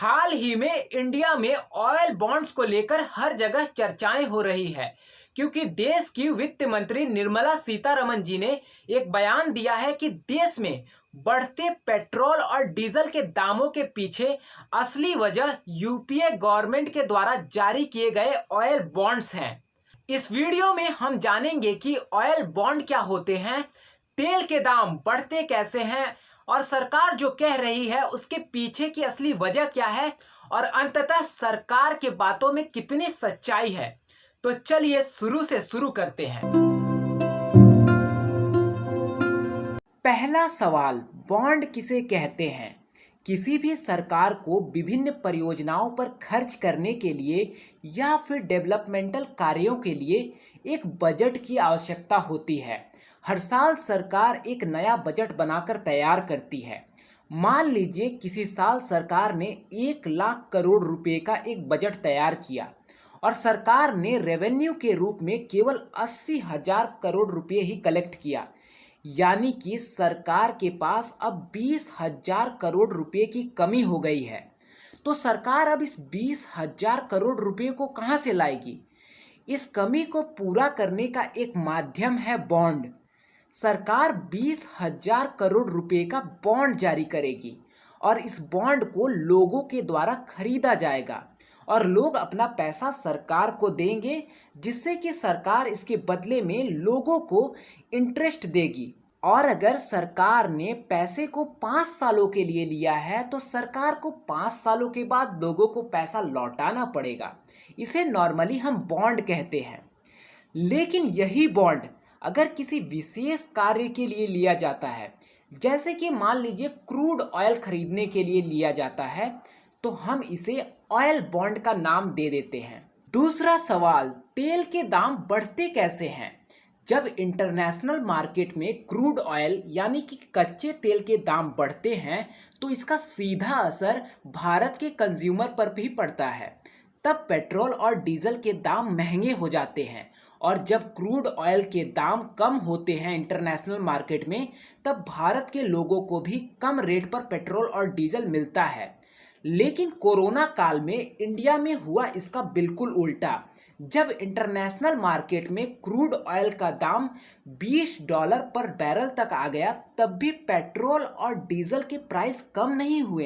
हाल ही में इंडिया में oil bonds को लेकर हर जगह चर्चाएं हो रही है क्योंकि देश की वित्त मंत्री निर्मला सीतारमण जी ने एक बयान दिया है कि देश में बढ़ते पेट्रोल और डीजल के दामों के पीछे असली वजह यूपीए गवर्नमेंट के द्वारा जारी किए गए ऑयल बॉन्ड्स हैं। इस वीडियो में हम जानेंगे कि ऑयल बॉन्ड क्या होते हैं, तेल के दाम बढ़ते कैसे हैं और सरकार जो कह रही है उसके पीछे की असली वजह क्या है और अंततः सरकार के बातों में कितनी सच्चाई है। तो चलिए शुरू से शुरू करते हैं। पहला सवाल, बॉन्ड किसे कहते हैं? किसी भी सरकार को विभिन्न परियोजनाओं पर खर्च करने के लिए या फिर डेवलपमेंटल कार्यों के लिए एक बजट की आवश्यकता होती है। हर साल सरकार एक नया बजट बनाकर तैयार करती है। मान लीजिए किसी साल सरकार ने 1 लाख करोड़ रुपए का एक बजट तैयार किया और सरकार ने रेवेन्यू के रूप में केवल 80,000 करोड़ रुपए ही कलेक्ट किया, यानी कि सरकार के पास अब 20,000 करोड़ रुपए की कमी हो गई है। तो सरकार अब इस 20,000 करोड़ रुपए को कहां से लाएगी? इस कमी को पूरा करने का एक माध्यम है बॉन्ड। सरकार 20,000 करोड़ रुपए का बॉन्ड जारी करेगी और इस बॉन्ड को लोगों के द्वारा खरीदा जाएगा और लोग अपना पैसा सरकार को देंगे, जिससे कि सरकार इसके बदले में लोगों को इंटरेस्ट देगी। और अगर सरकार ने पैसे को 5 सालों के लिए लिया है तो सरकार को 5 सालों के बाद लोगों को पैसा लौटाना पड़ेगा। इसे नॉर्मली हम बॉन्ड कहते हैं। लेकिन यही बॉन्ड अगर किसी विशेष कार्य के लिए लिया जाता है, जैसे कि मान लीजिए क्रूड ऑयल खरीदने के लिए लिया जाता है, तो हम इसे ऑयल बॉन्ड का नाम दे देते हैं। दूसरा सवाल, तेल के दाम बढ़ते कैसे हैं? जब इंटरनेशनल मार्केट में क्रूड ऑयल यानी कि कच्चे तेल के दाम बढ़ते हैं तो इसका सीधा असर भारत के कंज्यूमर पर भी पड़ता है। तब पेट्रोल और डीजल के दाम महंगे हो जाते हैं और जब क्रूड ऑयल के दाम कम होते हैं इंटरनेशनल मार्केट में, तब भारत के लोगों को भी कम रेट पर पेट्रोल और डीजल मिलता है। लेकिन कोरोना काल में इंडिया में हुआ इसका बिल्कुल उल्टा। जब इंटरनेशनल मार्केट में क्रूड ऑयल का दाम $20 पर बैरल तक आ गया, तब भी पेट्रोल और डीजल के प्राइस कम नहीं हुए,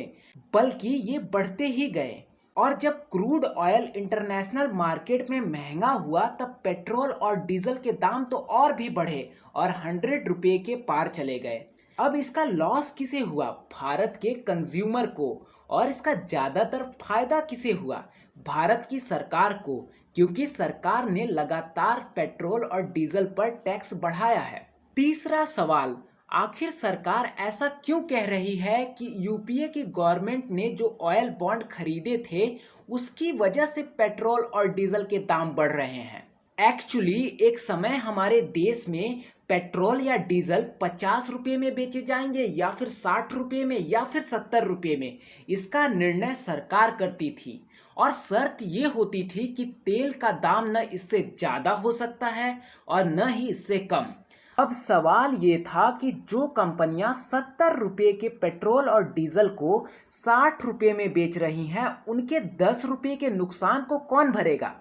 बल्कि ये बढ़ते ही गए। और जब क्रूड ऑयल इंटरनेशनल मार्केट में महंगा हुआ, तब पेट्रोल और डीजल के दाम तो और भी बढ़े और 100 रुपये के पार चले गए। अब इसका लॉस किसे हुआ? भारत के कंज्यूमर को। और इसका ज़्यादातर फायदा किसे हुआ? भारत की सरकार को, क्योंकि सरकार ने लगातार पेट्रोल और डीजल पर टैक्स बढ़ाया है। तीसरा सवाल, आखिर सरकार ऐसा क्यों कह रही है कि यूपीए की गवर्नमेंट ने जो ऑयल बॉन्ड खरीदे थे उसकी वजह से पेट्रोल और डीजल के दाम बढ़ रहे हैं? एक्चुअली एक समय हमारे देश में पेट्रोल या डीजल 50 रुपये में बेचे जाएंगे या फिर 60 रुपये में या फिर 70 रुपये में, इसका निर्णय सरकार करती थी और शर्त ये होती थी कि तेल का दाम न इससे ज़्यादा हो सकता है और न ही इससे कम। अब सवाल ये था कि जो कंपनियां 70 रुपये के पेट्रोल और डीजल को 60 रुपये में बेच रही हैं, उनके 10 रुपये के नुकसान को कौन भरेगा?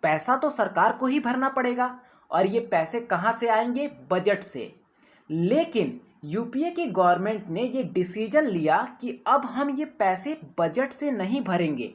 पैसा तो सरकार को ही भरना पड़ेगा और ये पैसे कहाँ से आएंगे? बजट से। लेकिन यूपीए की गवर्नमेंट ने ये डिसीजन लिया कि अब हम ये पैसे बजट से नहीं भरेंगे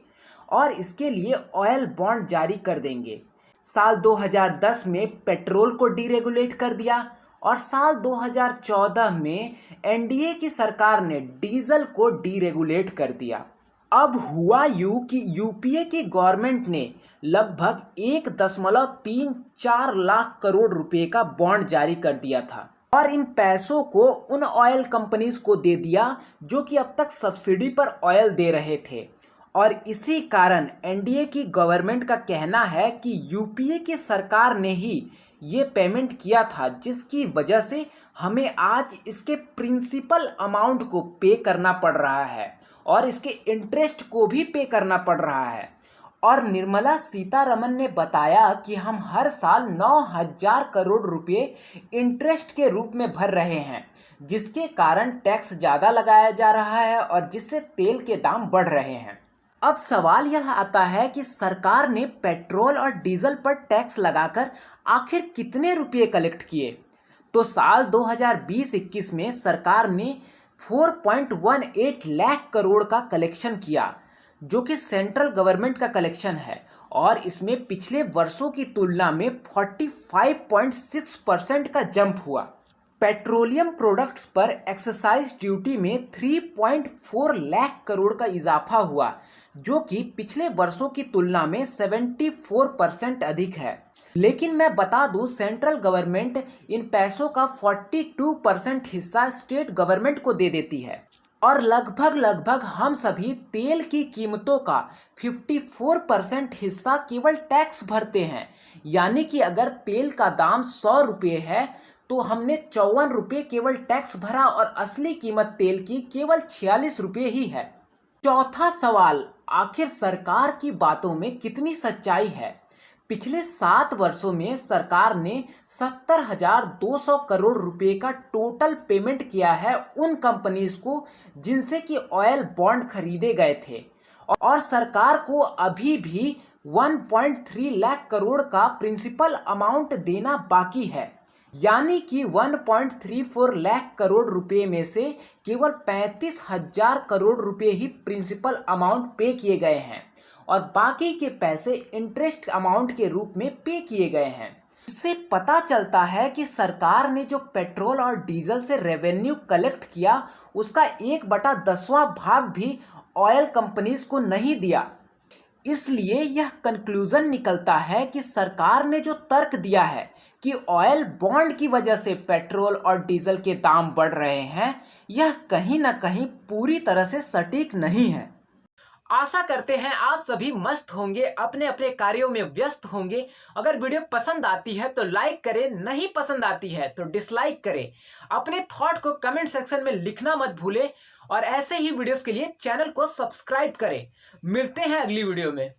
और इसके लिए ऑयल बॉन्ड जारी कर देंगे। साल 2010 में पेट्रोल को डीरेगुलेट कर दिया और साल 2014 में एनडीए की सरकार ने डीजल को डीरेगुलेट कर दिया। अब हुआ यूं कि यूपीए की गवर्नमेंट ने लगभग 1.34 लाख करोड़ रुपए का बॉन्ड जारी कर दिया था और इन पैसों को उन ऑयल कंपनीज को दे दिया जो कि अब तक सब्सिडी पर ऑयल दे रहे थे। और इसी कारण एनडीए की गवर्नमेंट का कहना है कि यूपीए की सरकार ने ही ये पेमेंट किया था, जिसकी वजह से हमें आज इसके प्रिंसिपल अमाउंट को पे करना पड़ रहा है और इसके इंटरेस्ट को भी पे करना पड़ रहा है। और निर्मला सीतारमण ने बताया कि हम हर साल 9,000 करोड़ रुपए इंटरेस्ट के रूप में भर रहे हैं, जिसके कारण टैक्स ज़्यादा लगाया जा रहा है और जिससे तेल के दाम बढ़ रहे हैं। अब सवाल यह आता है कि सरकार ने पेट्रोल और डीजल पर टैक्स लगाकर आखिर कितने रुपये कलेक्ट किए। तो साल 2020-21 में सरकार ने 4.18 लाख करोड़ का कलेक्शन किया, जो कि सेंट्रल गवर्नमेंट का कलेक्शन है, और इसमें पिछले वर्षों की तुलना में 45.6% का जंप हुआ। पेट्रोलियम प्रोडक्ट्स पर एक्साइज ड्यूटी में 3.4 लाख करोड़ का इजाफा हुआ, जो कि पिछले वर्षों की तुलना में 74% अधिक है। लेकिन मैं बता दूं, सेंट्रल गवर्नमेंट इन पैसों का 42% हिस्सा स्टेट गवर्नमेंट को दे देती है, और लगभग हम सभी तेल की कीमतों का 54% हिस्सा केवल टैक्स भरते हैं। यानी कि अगर तेल का दाम 100 रुपये है तो हमने 54 रुपये केवल टैक्स भरा, और असली कीमत तेल की केवल 46 रुपये ही है। चौथा सवाल, आखिर सरकार की बातों में कितनी सच्चाई है। पिछले 7 वर्षों में सरकार ने 70,200 करोड़ रुपए का टोटल पेमेंट किया है उन कंपनीज को जिनसे कि ऑयल बॉन्ड खरीदे गए थे, और सरकार को अभी भी 1.3 लाख करोड़ का प्रिंसिपल अमाउंट देना बाकी है। यानी कि 1.34 लाख करोड़ रुपए में से केवल 35,000 करोड़ रुपए ही प्रिंसिपल अमाउंट पे किए गए हैं, और बाकी के पैसे इंटरेस्ट अमाउंट के रूप में पे किए गए हैं। इससे पता चलता है कि सरकार ने जो पेट्रोल और डीजल से रेवेन्यू कलेक्ट किया, उसका 1/10वां भाग भी ऑयल कंपनीज को नहीं दिया। इसलिए यह कंक्लूजन निकलता है कि सरकार ने जो तर्क दिया है कि ऑयल बॉन्ड की वजह से पेट्रोल और डीजल के दाम बढ़ रहे हैं, यह कहीं ना कहीं पूरी तरह से सटीक नहीं है। आशा करते हैं आप सभी मस्त होंगे, अपने अपने कार्यों में व्यस्त होंगे। अगर वीडियो पसंद आती है तो लाइक करें, नहीं पसंद आती है तो डिसलाइक करें। अपने थॉट को कमेंट सेक्शन में लिखना मत भूलें, और ऐसे ही वीडियोस के लिए चैनल को सब्सक्राइब करें। मिलते हैं अगली वीडियो में।